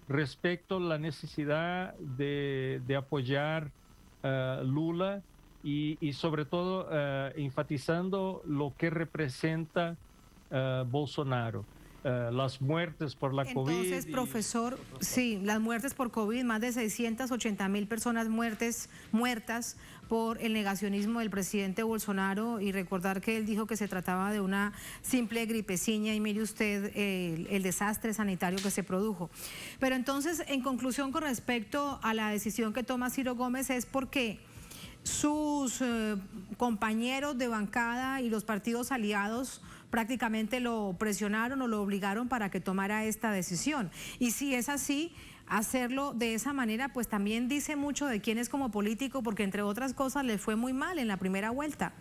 respecto a la necesidad de apoyar a Lula y sobre todo enfatizando lo que representa Bolsonaro. Las muertes por la COVID. Entonces, profesor, sí, las muertes por COVID, más de 680.000 personas muertas por el negacionismo del presidente Bolsonaro, y recordar que él dijo que se trataba de una simple gripeciña, y mire usted el desastre sanitario que se produjo. Pero entonces, en conclusión, con respecto a la decisión que toma Ciro Gómez, es porque sus compañeros de bancada y los partidos aliados prácticamente lo presionaron o lo obligaron para que tomara esta decisión. Y si es así, hacerlo de esa manera pues también dice mucho de quién es como político, porque entre otras cosas le fue muy mal en la primera vuelta.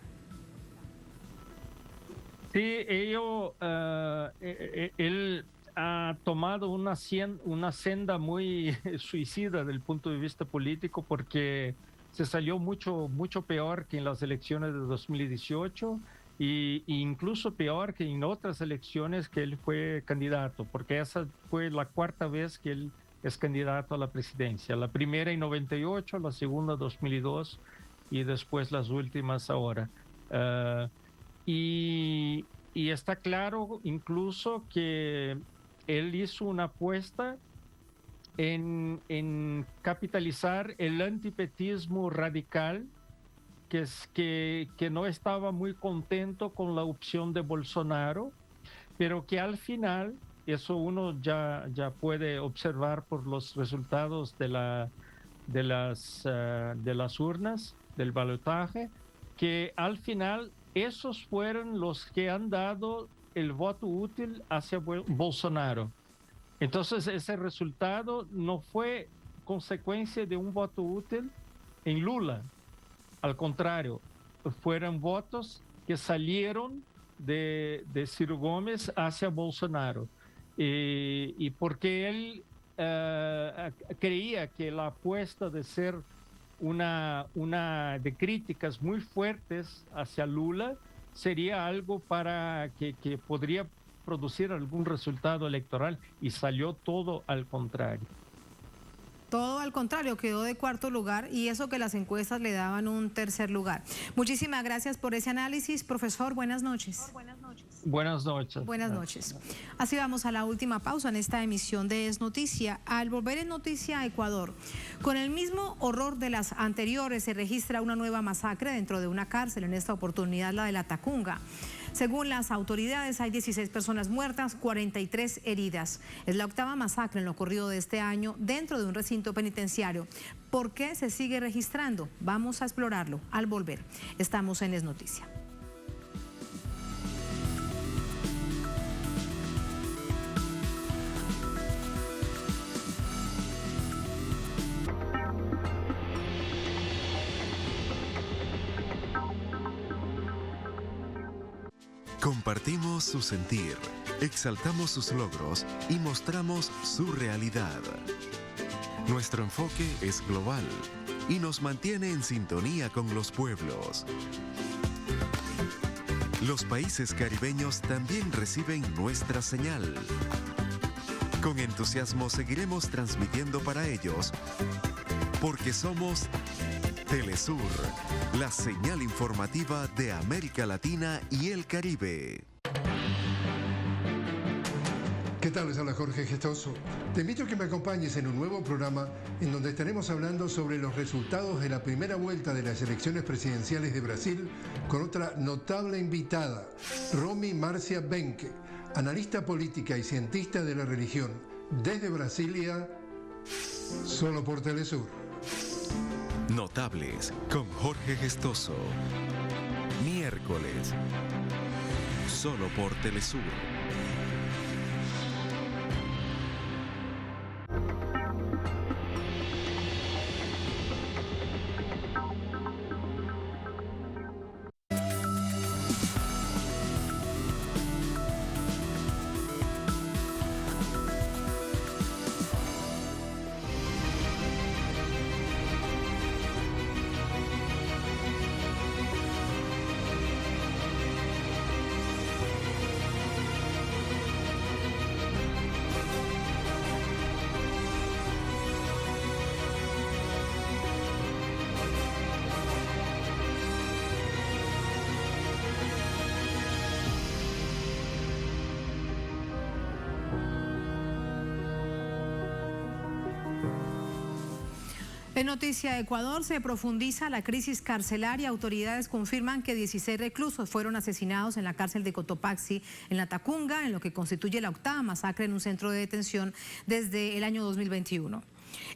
Sí, él ha tomado una senda muy suicida desde el punto de vista político, porque se salió mucho peor que en las elecciones de 2018 y incluso peor que en otras elecciones que él fue candidato, porque esa fue la cuarta vez que él es candidato a la presidencia. La primera en 98, la segunda en 2002 y después las últimas ahora. Y está claro incluso que él hizo una apuesta en capitalizar el antipetismo radical, que no estaba muy contento con la opción de Bolsonaro, pero que al final, eso uno ya puede observar por los resultados de las urnas, del balotaje, que al final esos fueron los que han dado el voto útil hacia Bolsonaro. Entonces ese resultado no fue consecuencia de un voto útil en Lula. Al contrario, fueron votos que salieron de Ciro Gómez hacia Bolsonaro. Y porque él creía que la apuesta de ser una de críticas muy fuertes hacia Lula sería algo para que podría producir algún resultado electoral, y salió todo al contrario. Todo al contrario, quedó de cuarto lugar, y eso que las encuestas le daban un tercer lugar. Muchísimas gracias por ese análisis, profesor. Buenas noches. Buenas noches. Buenas noches. Así vamos a la última pausa en esta emisión de Es Noticia. Al volver en Noticia Ecuador, con el mismo horror de las anteriores, se registra una nueva masacre dentro de una cárcel, en esta oportunidad la de La Tacunga. Según las autoridades, hay 16 personas muertas, 43 heridas. Es la octava masacre en lo ocurrido de este año dentro de un recinto penitenciario. ¿Por qué se sigue registrando? Vamos a explorarlo al volver. Estamos en Es Noticia. Compartimos su sentir, exaltamos sus logros y mostramos su realidad. Nuestro enfoque es global y nos mantiene en sintonía con los pueblos. Los países caribeños también reciben nuestra señal. Con entusiasmo seguiremos transmitiendo para ellos, porque somos Telesur, la señal informativa de América Latina y el Caribe. ¿Qué tal? Les habla Jorge Gestoso. Te invito a que me acompañes en un nuevo programa en donde estaremos hablando sobre los resultados de la primera vuelta de las elecciones presidenciales de Brasil con otra notable invitada, Romy Marcia Benque, analista política y cientista de la religión, desde Brasilia, solo por Telesur. Notables con Jorge Gestoso. Miércoles, solo por Telesur. En Noticia de Ecuador se profundiza la crisis carcelaria. Autoridades confirman que 16 reclusos fueron asesinados en la cárcel de Cotopaxi, en la Tacunga, en lo que constituye la 8ª masacre en un centro de detención desde el año 2021.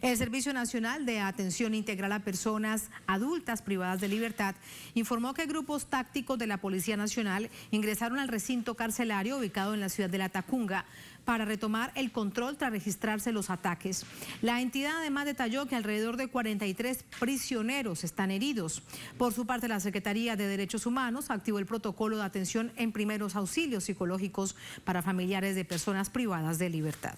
El Servicio Nacional de Atención Integral a Personas Adultas Privadas de Libertad informó que grupos tácticos de la Policía Nacional ingresaron al recinto carcelario ubicado en la ciudad de La Tacunga para retomar el control tras registrarse los ataques. La entidad además detalló que alrededor de 43 prisioneros están heridos. Por su parte, la Secretaría de Derechos Humanos activó el protocolo de atención en primeros auxilios psicológicos para familiares de personas privadas de libertad.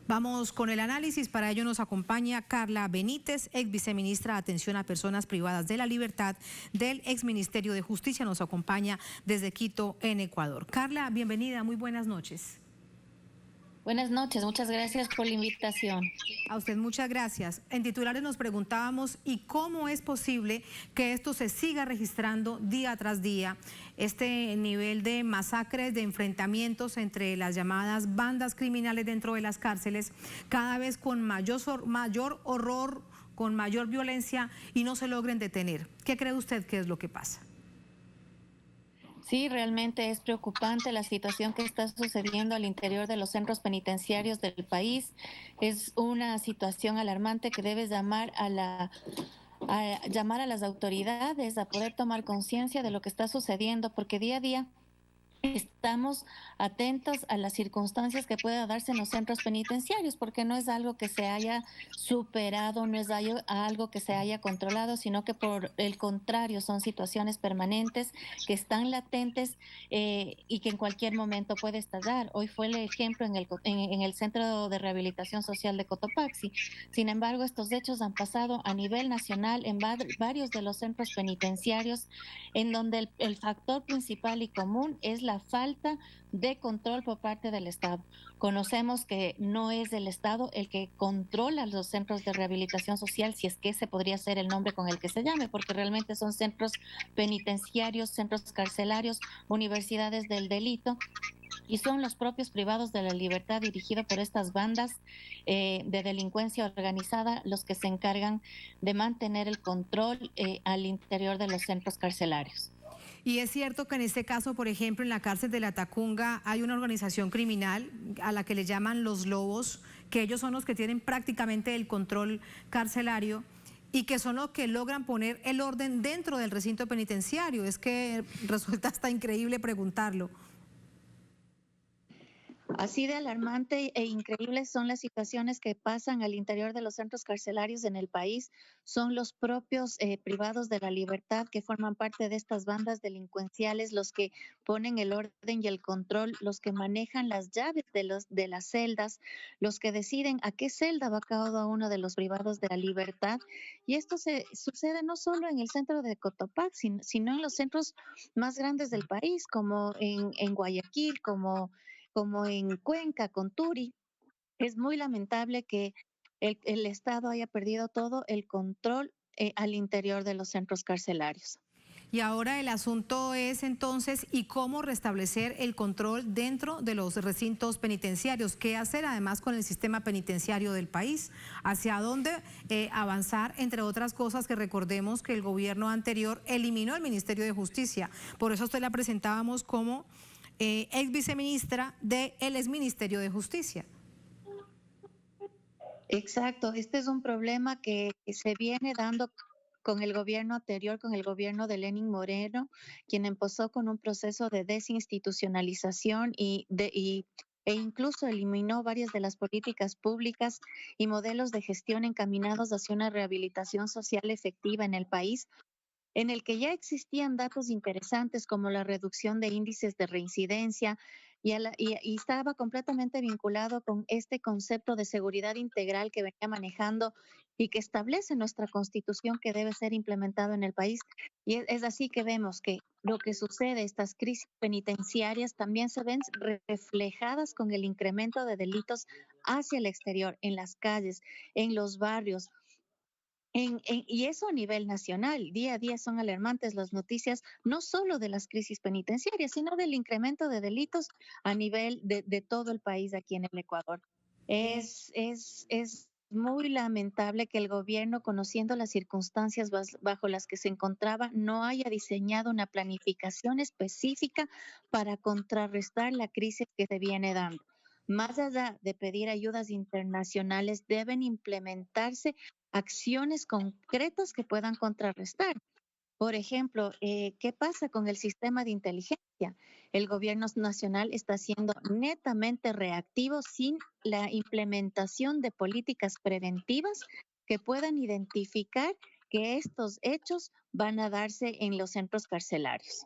Vamos con el análisis. Para ello nos acompaña Carla Benítez, ex viceministra de Atención a Personas Privadas de la Libertad del ex Ministerio de Justicia. Nos acompaña desde Quito, en Ecuador. Carla, bienvenida, muy buenas noches. Buenas noches, muchas gracias por la invitación. A usted muchas gracias. En titulares nos preguntábamos, ¿y cómo es posible que esto se siga registrando día tras día? Este nivel de masacres, de enfrentamientos entre las llamadas bandas criminales dentro de las cárceles, cada vez con mayor horror, con mayor violencia y no se logren detener. ¿Qué cree usted que es lo que pasa? Sí, realmente es preocupante la situación que está sucediendo al interior de los centros penitenciarios del país. Es una situación alarmante que debe llamar a las autoridades a poder tomar conciencia de lo que está sucediendo, porque día a día estamos atentos a las circunstancias que pueda darse en los centros penitenciarios, porque no es algo que se haya superado, no es algo que se haya controlado, sino que por el contrario son situaciones permanentes que están latentes y que en cualquier momento puede estallar. Hoy fue el ejemplo en el Centro de Rehabilitación Social de Cotopaxi. Sin embargo, estos hechos han pasado a nivel nacional en varios de los centros penitenciarios, en donde el factor principal y común es la falta de control por parte del Estado. Conocemos que no es el Estado el que controla los centros de rehabilitación social, si es que ese podría ser el nombre con el que se llame, porque realmente son centros penitenciarios, centros carcelarios, universidades del delito, y son los propios privados de la libertad dirigidos por estas bandas de delincuencia organizada los que se encargan de mantener el control al interior de los centros carcelarios. Y es cierto que en este caso, por ejemplo, en la cárcel de La Tacunga hay una organización criminal a la que le llaman los Lobos, que ellos son los que tienen prácticamente el control carcelario y que son los que logran poner el orden dentro del recinto penitenciario. Es que resulta hasta increíble preguntarlo. Así de alarmante e increíbles son las situaciones que pasan al interior de los centros carcelarios en el país. Son los propios privados de la libertad que forman parte de estas bandas delincuenciales los que ponen el orden y el control, los que manejan las llaves de las celdas, los que deciden a qué celda va cada uno de los privados de la libertad. Y esto sucede no solo en el centro de Cotopaxi, sino en los centros más grandes del país, como en Guayaquil, como en Cuenca, con Turi. Es muy lamentable que el Estado haya perdido todo el control al interior de los centros carcelarios. Y ahora el asunto es entonces, ¿y cómo restablecer el control dentro de los recintos penitenciarios? ¿Qué hacer además con el sistema penitenciario del país? ¿Hacia dónde avanzar? Entre otras cosas, que recordemos que el gobierno anterior eliminó el Ministerio de Justicia. Por eso usted la presentábamos como ex viceministra del exministerio de Justicia. Exacto, este es un problema que se viene dando con el gobierno anterior, con el gobierno de Lenín Moreno, quien empezó con un proceso de desinstitucionalización e incluso eliminó varias de las políticas públicas y modelos de gestión encaminados hacia una rehabilitación social efectiva en el país, en el que ya existían datos interesantes como la reducción de índices de reincidencia y estaba completamente vinculado con este concepto de seguridad integral que venía manejando y que establece nuestra Constitución, que debe ser implementado en el país. Y es así que vemos que lo que sucede, estas crisis penitenciarias también se ven reflejadas con el incremento de delitos hacia el exterior, en las calles, en los barrios. Y eso a nivel nacional. Día a día son alarmantes las noticias, no solo de las crisis penitenciarias, sino del incremento de delitos a nivel de todo el país aquí en el Ecuador. Es muy lamentable que el gobierno, conociendo las circunstancias bajo las que se encontraba, no haya diseñado una planificación específica para contrarrestar la crisis que se viene dando. Más allá de pedir ayudas internacionales, deben implementarse acciones concretas que puedan contrarrestar. Por ejemplo, ¿qué pasa con el sistema de inteligencia? El gobierno nacional está siendo netamente reactivo sin la implementación de políticas preventivas que puedan identificar que estos hechos van a darse en los centros carcelarios.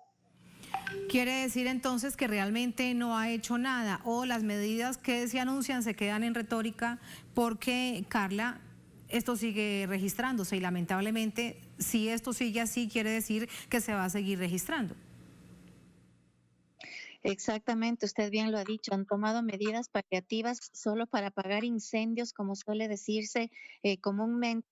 ¿Quiere decir entonces que realmente no ha hecho nada, o las medidas que se anuncian se quedan en retórica porque, Carla, esto sigue registrándose y lamentablemente si esto sigue así quiere decir que se va a seguir registrando? Exactamente, usted bien lo ha dicho, han tomado medidas paliativas solo para apagar incendios, como suele decirse comúnmente.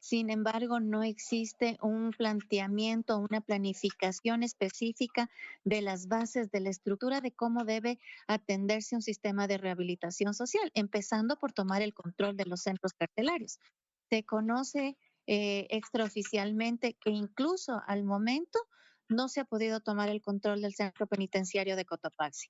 Sin embargo, no existe un planteamiento, una planificación específica de las bases de la estructura de cómo debe atenderse un sistema de rehabilitación social, empezando por tomar el control de los centros carcelarios. Se conoce extraoficialmente que incluso al momento no se ha podido tomar el control del centro penitenciario de Cotopaxi.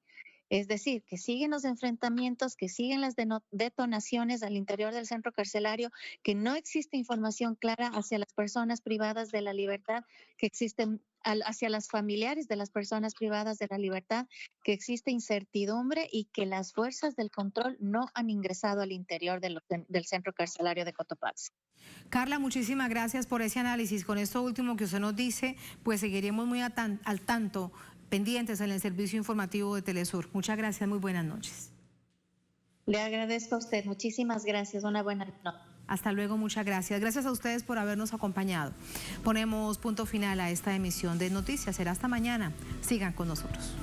Es decir, que siguen los enfrentamientos, que siguen las detonaciones al interior del centro carcelario, que no existe información clara hacia las personas privadas de la libertad, que existen hacia las familiares de las personas privadas de la libertad, que existe incertidumbre y que las fuerzas del control no han ingresado al interior del centro carcelario de Cotopaxi. Carla, muchísimas gracias por ese análisis. Con esto último que usted nos dice, pues seguiremos muy al tanto, pendientes en el servicio informativo de Telesur. Muchas gracias, muy buenas noches. Le agradezco a usted, muchísimas gracias, una buena noche. Hasta luego, muchas gracias. Gracias a ustedes por habernos acompañado. Ponemos punto final a esta emisión de Noticias. Será hasta mañana. Sigan con nosotros.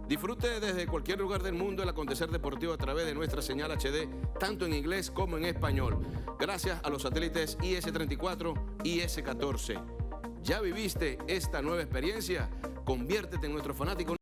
Disfrute desde cualquier lugar del mundo el acontecer deportivo a través de nuestra señal HD, tanto en inglés como en español. Gracias a los satélites IS-34 y IS-14. ¿Ya viviste esta nueva experiencia? Conviértete en nuestro fanático.